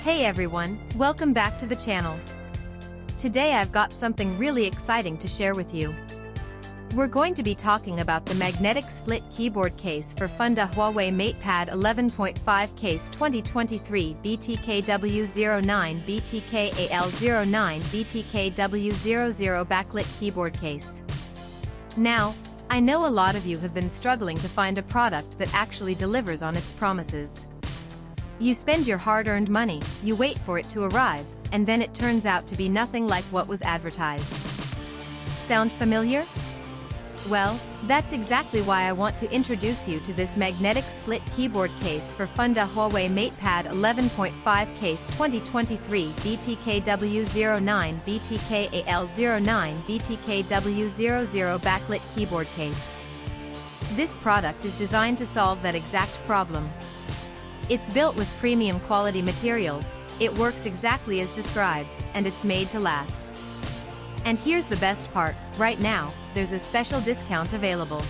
Hey everyone, welcome back to the channel. Today I've got something really exciting to share with you. We're going to be talking about the magnetic split keyboard case for Funda Huawei MatePad 11.5 case 2023 BTKW09 BTKAL09 BTKW00 backlit keyboard case. Now, I know a lot of you have been struggling to find a product that actually delivers on its promises. You spend your hard-earned money, you wait for it to arrive, and then it turns out to be nothing like what was advertised. Sound familiar? Well, that's exactly why I want to introduce you to this magnetic split keyboard case for Funda Huawei MatePad 11.5 case 2023 BTKW09 BTKAL09 BTKW00 backlit keyboard case. This product is designed to solve that exact problem. It's built with premium quality materials, it works exactly as described, and it's made to last. And here's the best part, right now, there's a special discount available.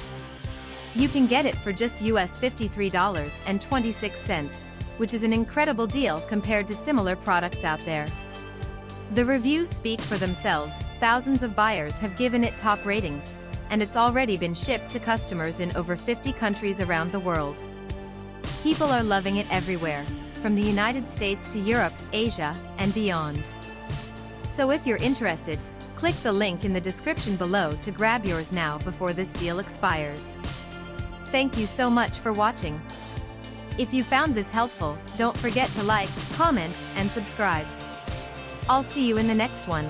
You can get it for just US $53.26, which is an incredible deal compared to similar products out there. The reviews speak for themselves, thousands of buyers have given it top ratings, and it's already been shipped to customers in over 50 countries around the world. People are loving it everywhere, from the United States to Europe, Asia, and beyond. So if you're interested, click the link in the description below to grab yours now before this deal expires. Thank you so much for watching. If you found this helpful, don't forget to like, comment, and subscribe. I'll see you in the next one.